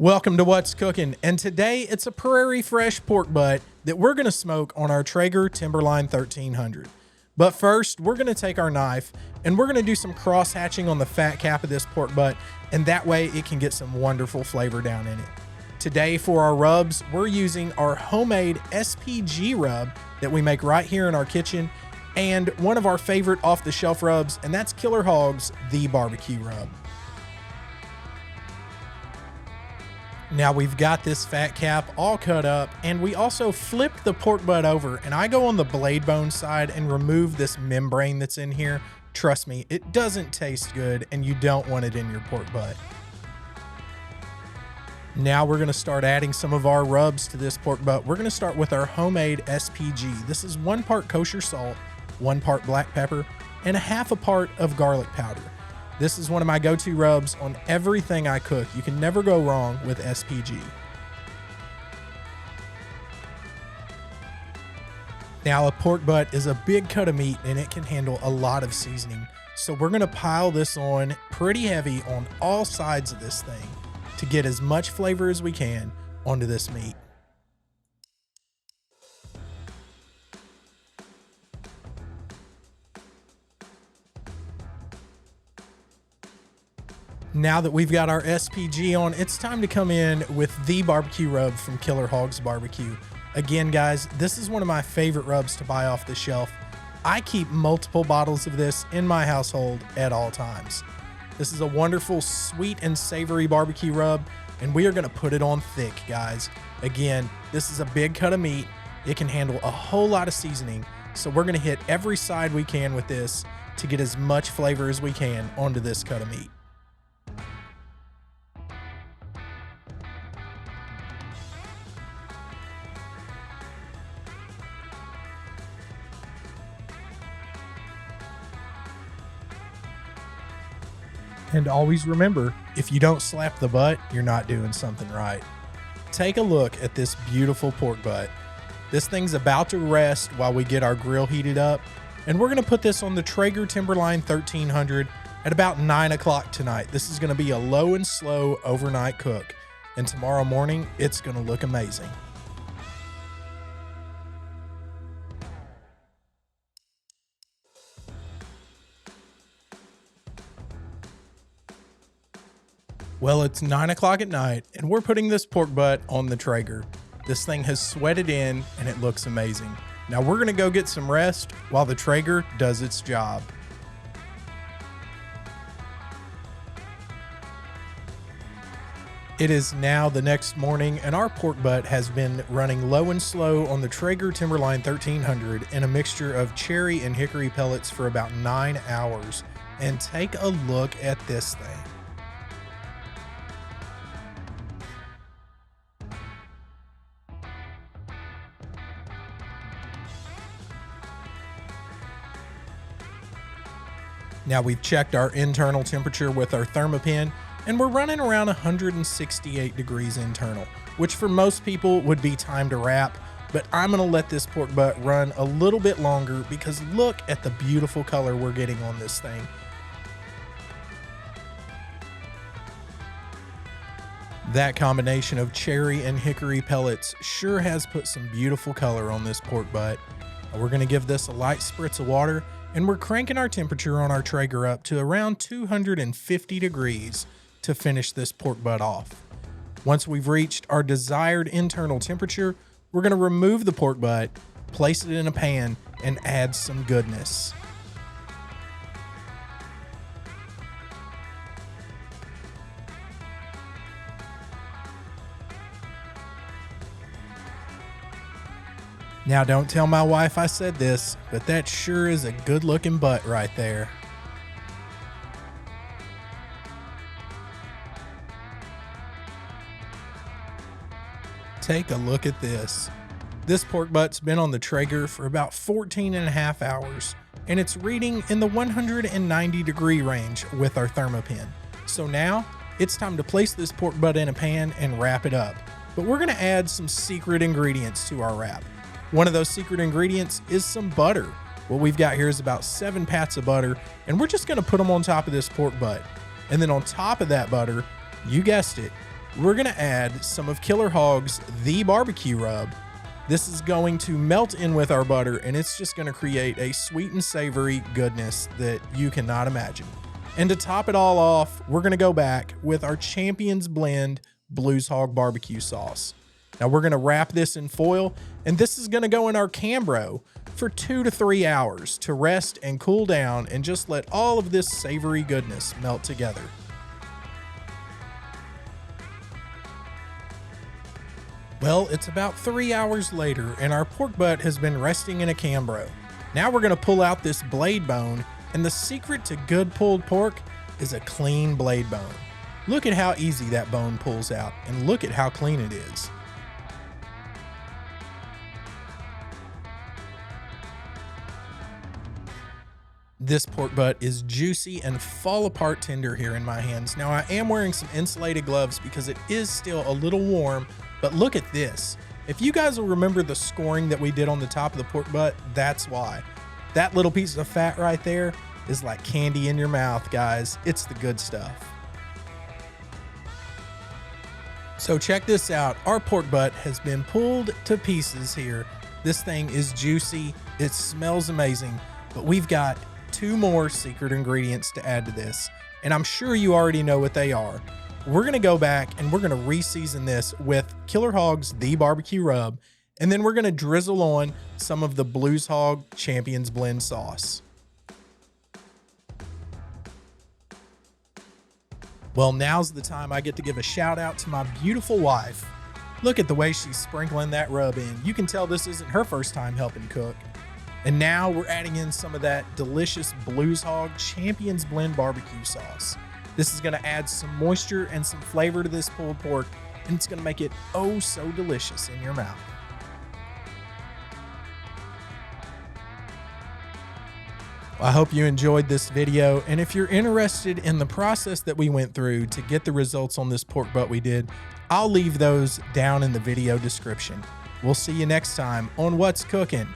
Welcome to What's Cooking, and today it's a prairie fresh pork butt that we're going to smoke on our Traeger Timberline 1300. But first, we're going to take our knife and we're going to do some cross hatching on the fat cap of this pork butt, and that way it can get some wonderful flavor down in it. Today for our rubs, we're using our homemade SPG rub that we make right here in our kitchen, and one of our favorite off-the-shelf rubs, and that's Killer Hogs the barbecue rub. Now we've got this fat cap all cut up, and we also flipped the pork butt over, and I go on the blade bone side and remove this membrane that's in here. Trust me, it doesn't taste good and you don't want it in your pork butt. Now we're gonna start adding some of our rubs to this pork butt. We're gonna start with our homemade SPG. This is 1 part kosher salt, 1 part black pepper, and a half a part of garlic powder. This is one of my go-to rubs on everything I cook. You can never go wrong with SPG. Now, a pork butt is a big cut of meat and it can handle a lot of seasoning. So we're gonna pile this on pretty heavy on all sides of this thing to get as much flavor as we can onto this meat. Now that we've got our SPG on, it's time to come in with the barbecue rub from Killer Hogs BBQ. Again, guys, this is one of my favorite rubs to buy off the shelf. I keep multiple bottles of this in my household at all times. This is a wonderful, sweet and savory barbecue rub, and we are gonna put it on thick, guys. Again, this is a big cut of meat. It can handle a whole lot of seasoning, so we're gonna hit every side we can with this to get as much flavor as we can onto this cut of meat. And always remember, if you don't slap the butt, you're not doing something right. Take a look at this beautiful pork butt. This thing's about to rest while we get our grill heated up, and we're gonna put this on the Traeger Timberline 1300 at about 9 o'clock tonight. This is gonna be a low and slow overnight cook, and tomorrow morning, it's gonna look amazing. Well, it's 9 o'clock at night and we're putting this pork butt on the Traeger. This thing has sweated in and it looks amazing. Now we're gonna go get some rest while the Traeger does its job. It is now the next morning and our pork butt has been running low and slow on the Traeger Timberline 1300 in a mixture of cherry and hickory pellets for about 9 hours. And take a look at this thing. Now we've checked our internal temperature with our thermopen, and we're running around 168 degrees internal, which for most people would be time to wrap, but I'm gonna let this pork butt run a little bit longer because look at the beautiful color we're getting on this thing. That combination of cherry and hickory pellets sure has put some beautiful color on this pork butt. We're gonna give this a light spritz of water, and we're cranking our temperature on our Traeger up to around 250 degrees to finish this pork butt off. Once we've reached our desired internal temperature, we're gonna remove the pork butt, place it in a pan, and add some goodness. Now don't tell my wife I said this, but that sure is a good looking butt right there. Take a look at this. This pork butt's been on the Traeger for about 14 and a half hours, and it's reading in the 190 degree range with our thermopen. So now it's time to place this pork butt in a pan and wrap it up. But we're gonna add some secret ingredients to our wrap. One of those secret ingredients is some butter. What we've got here is about 7 pats of butter, and we're just gonna put them on top of this pork butt. And then on top of that butter, you guessed it, we're gonna add some of Killer Hog's The Barbecue Rub. This is going to melt in with our butter, and it's just gonna create a sweet and savory goodness that you cannot imagine. And to top it all off, we're gonna go back with our Champions Blend Blues Hog Barbecue Sauce. Now we're gonna wrap this in foil, and this is gonna go in our Cambro for 2 to 3 hours to rest and cool down and just let all of this savory goodness melt together. Well, it's about 3 hours later, and our pork butt has been resting in a Cambro. Now we're gonna pull out this blade bone, and the secret to good pulled pork is a clean blade bone. Look at how easy that bone pulls out, and look at how clean it is. This pork butt is juicy and fall apart tender here in my hands. Now I am wearing some insulated gloves because it is still a little warm, but look at this. If you guys will remember the scoring that we did on the top of the pork butt, that's why. That little piece of fat right there is like candy in your mouth, guys. It's the good stuff. So check this out. Our pork butt has been pulled to pieces here. This thing is juicy. It smells amazing, but we've got 2 more secret ingredients to add to this, and I'm sure you already know what they are. We're gonna go back and we're gonna re-season this with Killer Hog's The Barbecue Rub, and then we're gonna drizzle on some of the Blues Hog Champions Blend sauce. Well, now's the time I get to give a shout out to my beautiful wife. Look at the way she's sprinkling that rub in. You can tell this isn't her first time helping cook. And now we're adding in some of that delicious Blues Hog Champions Blend barbecue sauce. This is gonna add some moisture and some flavor to this pulled pork, and it's gonna make it oh so delicious in your mouth. I hope you enjoyed this video, and if you're interested in the process that we went through to get the results on this pork butt we did, I'll leave those down in the video description. We'll see you next time on What's Cookin'.